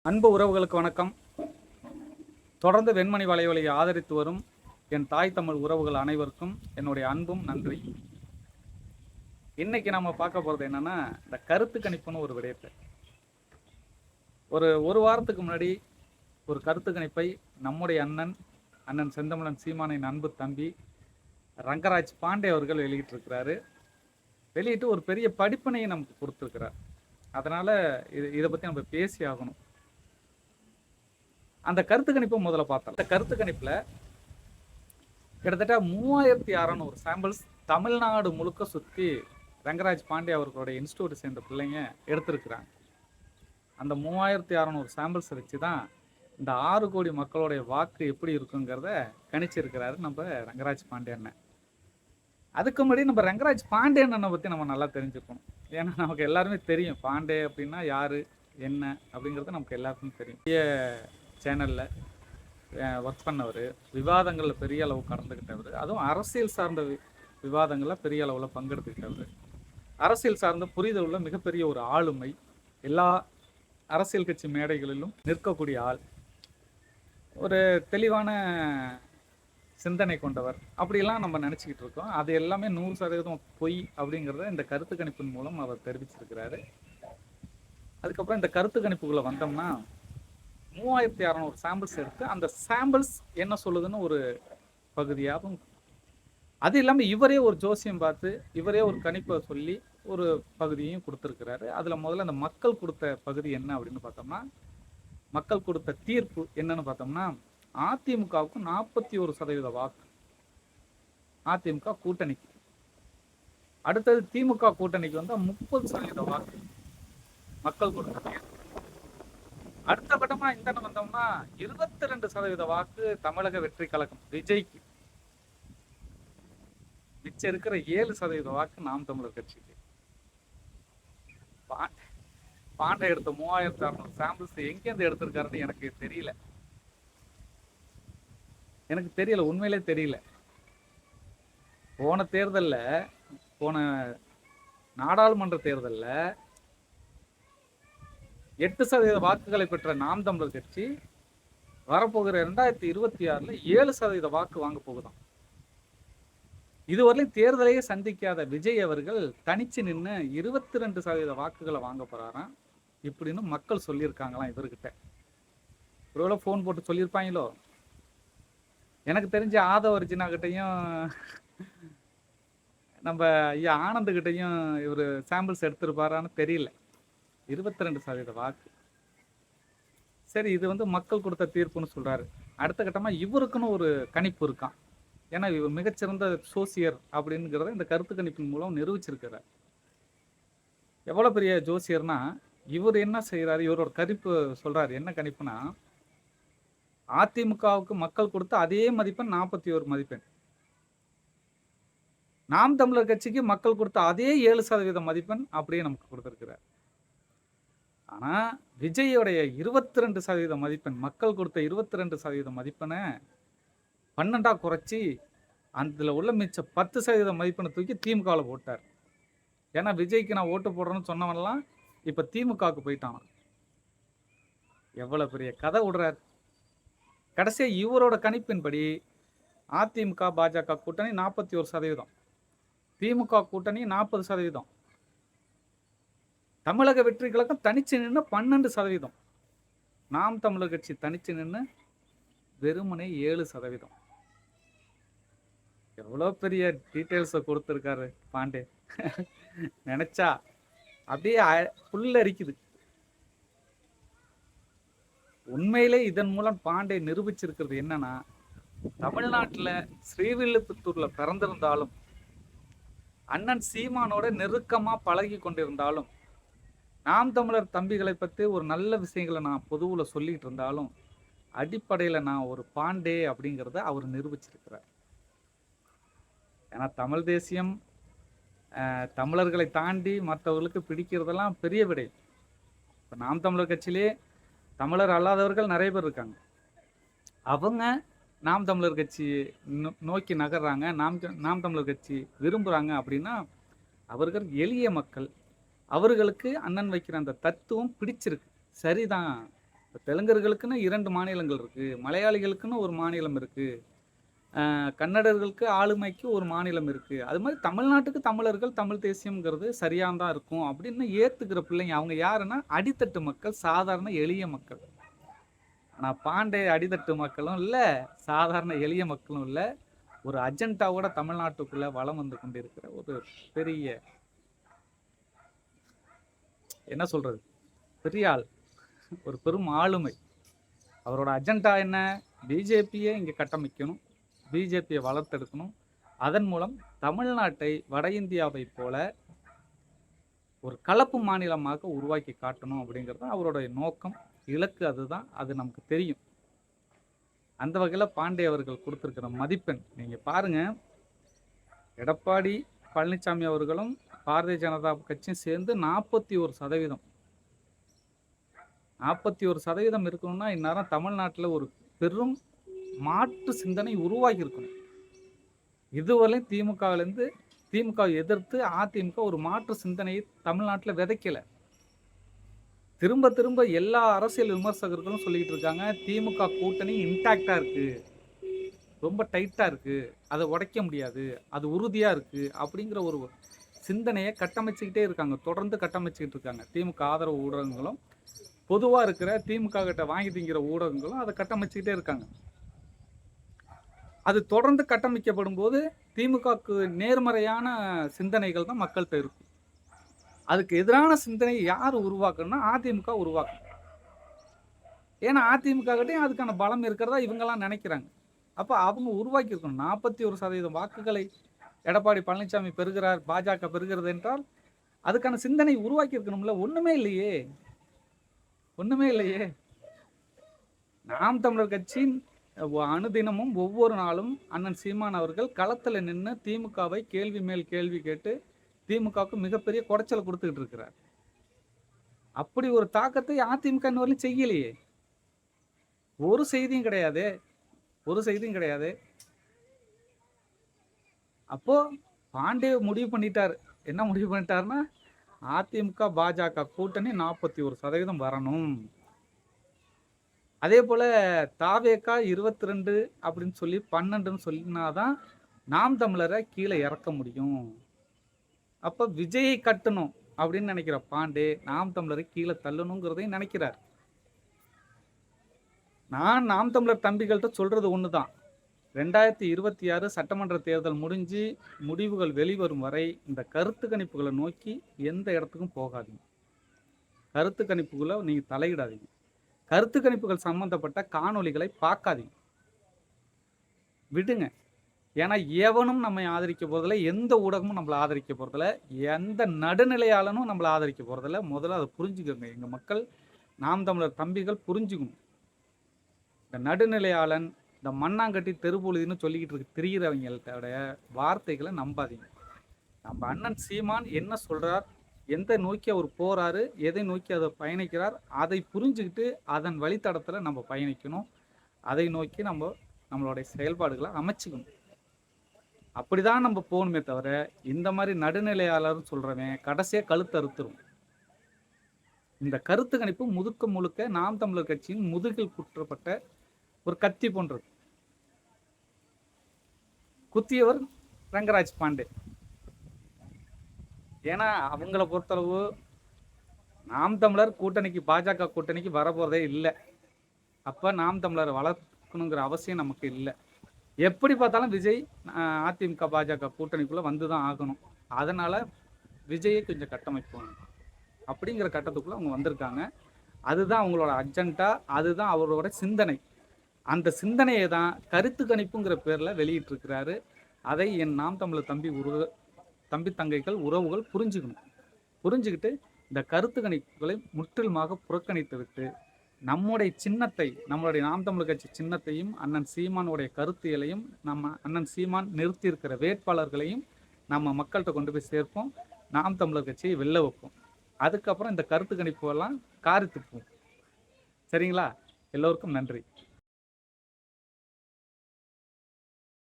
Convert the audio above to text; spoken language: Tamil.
அன்பு உறவுகளுக்கு வணக்கம். தொடர்ந்து வெண்மணி வலைவலியை ஆதரித்து வரும் என் தாய் தமிழ் உறவுகள் அனைவருக்கும் என்னுடைய அன்பும் நன்றி. இன்னைக்கு நம்ம பார்க்க போகிறது என்னன்னா, இந்த கருத்து கணிப்புன்னு ஒரு விடயத்தை ஒரு வாரத்துக்கு முன்னாடி ஒரு கருத்து கணிப்பை நம்முடைய அண்ணன் செந்தமிழன் சீமானின் அன்பு தம்பி ரங்கராஜ் பாண்டே அவர்கள் வெளியிட்டிருக்கிறாரு. வெளியிட்டு ஒரு பெரிய படிப்பினையை நமக்கு கொடுத்துருக்கிறார். அதனால இதை பற்றி நம்ம பேசி ஆகணும். அந்த கருத்து கணிப்பை முதல்ல பார்த்தோம். அந்த கருத்து கணிப்பில் கிட்டத்தட்ட 3600 சாம்பிள்ஸ் தமிழ்நாடு முழுக்க சுற்றி ரங்கராஜ் பாண்டே அவர்களுடைய இன்ஸ்டியூட்டை சேர்ந்த பிள்ளைங்க எடுத்திருக்கிறாங்க. அந்த 3600 சாம்பிள்ஸ் வச்சு தான் இந்த 6 கோடி மக்களுடைய வாக்கு எப்படி இருக்குங்கிறத கணிச்சிருக்கிறாரு நம்ம ரங்கராஜ் பாண்டே அண்ணன். அதுக்கு முன்னாடி நம்ம ரங்கராஜ் பாண்டே அண்ணனை பற்றி நம்ம நல்லா தெரிஞ்சுக்கணும். ஏன்னா நமக்கு எல்லாருமே தெரியும் பாண்டே அப்படின்னா யார் என்ன அப்படிங்கிறது நமக்கு எல்லாருக்கும் தெரியும். சேனலில் ஒர்க் பண்ணவர், விவாதங்களில் பெரிய அளவு கலந்துக்கிட்டவர், அதுவும் அரசியல் சார்ந்த விவாதங்களில் பெரிய அளவில் பங்கெடுத்துக்கிட்டவர், அரசியல் சார்ந்த புரிதலில் மிகப்பெரிய ஒரு ஆளுமை, எல்லா அரசியல் கட்சி மேடைகளிலும் நிற்கக்கூடிய ஆள், ஒரு தெளிவான சிந்தனை கொண்டவர் அப்படிலாம் நம்ம நினச்சிக்கிட்டு இருக்கோம். அது எல்லாமே 100% பொய் அப்படிங்கிறத இந்த கருத்து கணிப்பின் மூலம் அவர் தெரிவிச்சிருக்கிறாரு. அதுக்கப்புறம் இந்த கருத்து கணிப்புக்குள்ளே வந்தோம்னா 3600 சாம்பிள்ஸ் எடுத்து அந்த சாம்பிள்ஸ் என்ன சொல்லுதுன்னு ஒரு பகுதியாகவும், அது இல்லாமல் இவரே ஒரு ஜோசியம் பார்த்து இவரே ஒரு கணிப்பை சொல்லி ஒரு பகுதியையும் கொடுத்துருக்கிறாரு. அதில் முதல்ல அந்த மக்கள் கொடுத்த பகுதி என்ன அப்படின்னு பார்த்தோம்னா, மக்கள் கொடுத்த தீர்ப்பு என்னன்னு பார்த்தோம்னா, அதிமுகவுக்கு 41% வாக்கு அதிமுக கூட்டணிக்கு, அடுத்தது திமுக கூட்டணிக்கு வந்தால் 30% வாக்கு மக்கள் கொடுத்த தீர்ப்பு. அடுத்த கட்டமா இந்த வந்தோம்னா 22% வாக்கு தமிழக வெற்றி கழகம் விஜய்க்கு, மிச்சம் இருக்கிற 7% வாக்கு நாம் தமிழர் கட்சிக்கு. பாண்டே எடுத்த 3600 சாம்பிள்ஸ் எங்கேருந்து எடுத்திருக்காருன்னு எனக்கு தெரியல, உண்மையிலே தெரியல. போன நாடாளுமன்ற தேர்தலில் 8% வாக்குகளை பெற்ற நாம் தமிழர் கட்சி வரப்போகிற 2026 7% வாக்கு வாங்க போகுதாம். இதுவரையிலும் தேர்தலையே சந்திக்காத விஜய் அவர்கள் தனிச்சு நின்று 22% வாக்குகளை வாங்க போறாராம் இப்படின்னு மக்கள் சொல்லியிருக்காங்களாம். இவர்கிட்ட ஒருவேளை ஃபோன் போட்டு சொல்லியிருப்பாங்களோ. எனக்கு தெரிஞ்ச ஆதவர்ஜினா கிட்டையும் நம்ம ஐயா ஆனந்துகிட்டையும் இவர் சாம்பிள்ஸ் எடுத்திருப்பாரான்னு தெரியல. 22% வாக்கு. சரி, இது மக்கள் கொடுத்த தீர்ப்புன்னு சொல்றாரு. அடுத்த கட்டமா இவருக்குன்னு ஒரு கணிப்பு இருக்கான். ஏன்னா இவர் மிகச்சிறந்த சோசியர் அப்படிங்கிறத இந்த கருத்து கணிப்பின் மூலம் நிரூபிச்சிருக்கிறார். எவ்வளவு பெரிய ஜோசியர்னா, இவர் என்ன செய்யறாரு, இவரோட கணிப்பு சொல்றாரு. என்ன கணிப்புனா, அதிமுகவுக்கு மக்கள் கொடுத்த அதே மதிப்பெண் 41 மதிப்பெண், நாம் தமிழர் கட்சிக்கு மக்கள் கொடுத்த அதே 7% மதிப்பெண் அப்படியே நமக்கு கொடுத்திருக்கிறார். ஆனால் விஜயோடைய 22% மதிப்பெண், மக்கள் கொடுத்த 22% மதிப்பெண்ணை 12 குறைச்சி அதில் உள்ள மிச்ச 10% மதிப்பெண்ணை தூக்கி திமுகவில் போட்டார். ஏன்னா விஜய்க்கு நான் ஓட்டு போடுறேன்னு சொன்னவன்லாம் இப்போ திமுகவுக்கு போயிட்டான். எவ்வளோ பெரிய கதை விடுறார். கடைசியாக இவரோட கணிப்பின்படி அதிமுக பாஜக கூட்டணி 41%, திமுக கூட்டணி 40%, தமிழக வெற்றி கழகம் தனிச்சு நின்று 12%, நாம் தமிழர் கட்சி தனிச்சு நின்று வெறுமனே 7%. எவ்வளோ பெரிய டீட்டெயில்ஸை கொடுத்துருக்காரு பாண்டே. நினைச்சா அப்படியே புல்லரிக்குது. உண்மையிலே இதன் மூலம் பாண்டே நிரூபிச்சிருக்கிறது என்னன்னா, தமிழ்நாட்டில் ஸ்ரீவில்லிபுத்தூர்ல பிறந்திருந்தாலும், அண்ணன் சீமானோட நெருக்கமா பழகி கொண்டிருந்தாலும், நாம் தமிழர் தம்பிகளை பற்றி ஒரு நல்ல விஷயங்களை நான் பொதுவில் சொல்லிகிட்டு இருந்தாலும், அடிப்படையில் நான் ஒரு பாண்டே அப்படிங்கிறத அவர் நிரூபிச்சிருக்கிறார். ஏன்னா தமிழ் தேசியம் தமிழர்களை தாண்டி மற்றவர்களுக்கு பிடிக்கிறதெல்லாம் பெரிய விடை. இப்போ நாம் தமிழர் கட்சியிலே தமிழர் அல்லாதவர்கள் நிறைய பேர் இருக்காங்க. அவங்க நாம் தமிழர் கட்சி நோக்கி நகர்றாங்க, நாம் தமிழர் கட்சி விரும்புகிறாங்க அப்படின்னா அவர்கள் எளிய மக்கள். அவர்களுக்கு அண்ணன் வைக்கிற அந்த தத்துவம் பிடிச்சிருக்கு. சரிதான், தெலுங்கர்களுக்குன்னு 2 மாநிலங்கள் இருக்கு, மலையாளிகளுக்குன்னு ஒரு மாநிலம் இருக்கு, கன்னடர்களுக்கு ஆளுமைக்கு ஒரு மாநிலம் இருக்கு. அது மாதிரி தமிழ்நாட்டுக்கு தமிழர்கள் தமிழ் தேசியம்ங்கிறது சரியானதா தான் இருக்கும் அப்படின்னு ஏத்துக்கிற பிள்ளைங்க. அவங்க யாருன்னா அடித்தட்டு மக்கள், சாதாரண எளிய மக்கள். ஆனா பாண்டே அடித்தட்டு மக்களும் இல்ல, சாதாரண எளிய மக்களும் இல்ல. ஒரு அஜெண்டாவோட தமிழ்நாட்டுக்குள்ள வலம் வந்து கொண்டிருக்கிற ஒரு பெரிய, என்ன சொல்றது, பெரிய ஆள், ஒரு பெரும் ஆளுமை. அவரோட அஜெண்டா என்ன? பிஜேபியை இங்க கட்டமைக்கணும், பிஜேபியை வளர்த்தெடுக்கணும், அதன் மூலம் தமிழ்நாட்டை வட இந்தியாவை போல ஒரு கலப்பு மாநிலமாக உருவாக்கி காட்டணும் அப்படிங்கிறது அவருடைய நோக்கம், இலக்கு. அதுதான், அது நமக்கு தெரியும். அந்த வகையில் பாண்டே அவர்கள் கொடுத்துருக்கிற மதிப்பெண் நீங்கள் பாருங்க. எடப்பாடி பழனிசாமி அவர்களும் பாரதிய ஜனதா கட்சியும் சேர்ந்து 41%. 41% இருக்கணும்னா இந்நேரம் தமிழ்நாட்டில் ஒரு பெரும் மாற்று சிந்தனை உருவாகி இருக்கணும். இதுவரை திமுகவிலேருந்து திமுக எதிர்த்து அதிமுக ஒரு மாற்று சிந்தனையை தமிழ்நாட்டில் விதைக்கல. திரும்ப திரும்ப எல்லா அரசியல் விமர்சகர்களும் சொல்லிட்டு இருக்காங்க, திமுக கூட்டணி இன்டாக்டா இருக்கு, ரொம்ப டைட்டா இருக்கு, அதை உடைக்க முடியாது, அது உறுதியா இருக்கு அப்படிங்கிற ஒரு சிந்தனையை கட்டமைச்சுக்கிட்டே இருக்காங்க, தொடர்ந்து கட்டமைச்சுக்கிட்டு இருக்காங்க. திமுக ஆதரவு ஊடகங்களும் பொதுவாக இருக்கிற திமுக கிட்ட வாங்கி திங்கிற ஊடகங்களும் அதை கட்டமைச்சுக்கிட்டே இருக்காங்க. அது தொடர்ந்து கட்டமைக்கப்படும் போது திமுகவுக்கு நேர்மறையான சிந்தனைகள் தான் மக்கள்கிட்ட இருக்கும். அதுக்கு எதிரான சிந்தனையை யார் உருவாக்கணும்னா அதிமுக உருவாக்கணும். ஏன்னா அதிமுக கிட்டையும் அதுக்கான பலம் இருக்கிறதா இவங்கெல்லாம் நினைக்கிறாங்க. அப்போ அவங்க உருவாக்கியிருக்கணும். 41% வாக்குகளை எடப்பாடி பழனிசாமி பெறுகிறார், பாஜக பெறுகிறது என்றால் அதுக்கான சிந்தனை உருவாக்கி இருக்கணும்ல. ஒண்ணுமே இல்லையே, ஒண்ணுமே இல்லையே. நாம் தமிழர் கட்சியின் அனுதினமும் ஒவ்வொரு நாளும் அண்ணன் சீமான் அவர்கள் களத்தில் நின்று திமுகவை கேள்வி மேல் கேள்வி கேட்டு திமுகவுக்கு மிகப்பெரிய குடைச்சலை கொடுத்துக்கிட்டு இருக்கிறார். அப்படி ஒரு தாக்கத்தை அதிமுக இன்னும் செய்யலையே. ஒரு செய்தியும் கிடையாது, ஒரு செய்தியும் கிடையாது. அப்போ பாண்டே முடிவு பண்ணிட்டார். என்ன முடிவு பண்ணிட்டாருன்னா, அதிமுக பாஜக கூட்டணி 41% வரணும். அதே போல தாவேகா 22 அப்படின்னு சொல்லி 12ன்னு சொல்லினாதான் நாம் தமிழரை கீழே இறக்க முடியும். அப்ப விஜயை கட்டணும் அப்படின்னு நினைக்கிற பாண்டே நாம் தமிழரை கீழே தள்ளணுங்கிறதையும் நினைக்கிறார். நான் நாம் தமிழர் தம்பிகள்கிட்ட சொல்றது ஒண்ணுதான், 2026 சட்டமன்ற தேர்தல் முடிஞ்சு முடிவுகள் வெளிவரும் வரை இந்த கருத்து கணிப்புகளை நோக்கி எந்த இடத்துக்கும் போகாதீங்க. கருத்து கணிப்புகளை நீங்க தலையிடாதீங்க. கருத்து கணிப்புகள் சம்பந்தப்பட்ட காணொலிகளை பார்க்காதீங்க, விடுங்க. ஏன்னா எவனும் நம்மை ஆதரிக்க போறதில்ல, எந்த ஊடகமும் நம்மளை ஆதரிக்க போறதில்ல, எந்த நடுநிலையாளனும் நம்மளை ஆதரிக்க போறதில்ல. முதல்ல அதை புரிஞ்சுக்கோங்க. எங்க மக்கள், நாம் தமிழர் தம்பிகள் புரிஞ்சுக்கணும். இந்த நடுநிலையாளன், இந்த மண்ணாங்கட்டி தெருப்பொழுதுன்னு சொல்லிக்கிட்டு இருக்கு திரிகிறவங்கள்ட்ட வார்த்தைகளை நம்பாதீங்க. நம்ம அண்ணன் சீமான் என்ன சொல்றார், எந்த நோக்கி அவர் போறாரு, எதை நோக்கி அதை பயணிக்கிறார், அதை புரிஞ்சுக்கிட்டு அதன் வழித்தடத்தில் நம்ம பயணிக்கணும். அதை நோக்கி நம்மளுடைய செயல்பாடுகளை அமைச்சுக்கணும். அப்படிதான் நம்ம போகணுமே தவிர இந்த மாதிரி நடுநிலையாளர்னு சொல்றவன் கடைசியாக கழுத்து அறுத்துரும். இந்த கருத்து கணிப்பு முழுக்க முழுக்க நாம் தமிழர் கட்சியின் முதுகில் குற்றப்பட்ட ஒரு கத்தி போன்றது. குத்தியவர் ரங்கராஜ் பாண்டே. ஏன்னா அவங்கள பொறுத்தளவு நாம் தமிழர் கூட்டணிக்கு, பாஜக கூட்டணிக்கு வரப்போறதே இல்லை. அப்ப நாம் தமிழரை வளர்க்கணுங்கிற அவசியம் நமக்கு இல்லை. எப்படி பார்த்தாலும் விஜய் அதிமுக பாஜக கூட்டணிக்குள்ள வந்துதான் ஆகணும். அதனால விஜயை கொஞ்சம் கட்டமைப்போம் அப்படிங்கிற கட்டத்துக்குள்ள அவங்க வந்திருக்காங்க. அதுதான் அவங்களோட அஜெண்டா, அதுதான் அவரோட சிந்தனை. அந்த சிந்தனையை தான் கருத்து கணிப்புங்கிற பேர்ல வெளியிட்டு இருக்கிறாரு. அதை என் நாம் தமிழர் தம்பி தங்கைகள் உறவுகள் புரிஞ்சுக்கணும். புரிஞ்சுக்கிட்டு இந்த கருத்து கணிப்புகளை முற்றிலுமாக புறக்கணித்து விட்டு நம்முடைய சின்னத்தை, நம்மளுடைய நாம் தமிழர் கட்சி சின்னத்தையும் அண்ணன் சீமானுடைய கருத்தியலையும் நம்ம அண்ணன் சீமான் நிறுத்தியிருக்கிற வேட்பாளர்களையும் நம்ம மக்கள்கிட்ட கொண்டு போய் சேர்ப்போம். நாம் தமிழர் கட்சியை வெல்ல வைப்போம். அதுக்கப்புறம் இந்த கருத்து கணிப்பு எல்லாம் காரி துப்புவோம். சரிங்களா? எல்லோருக்கும் நன்றி.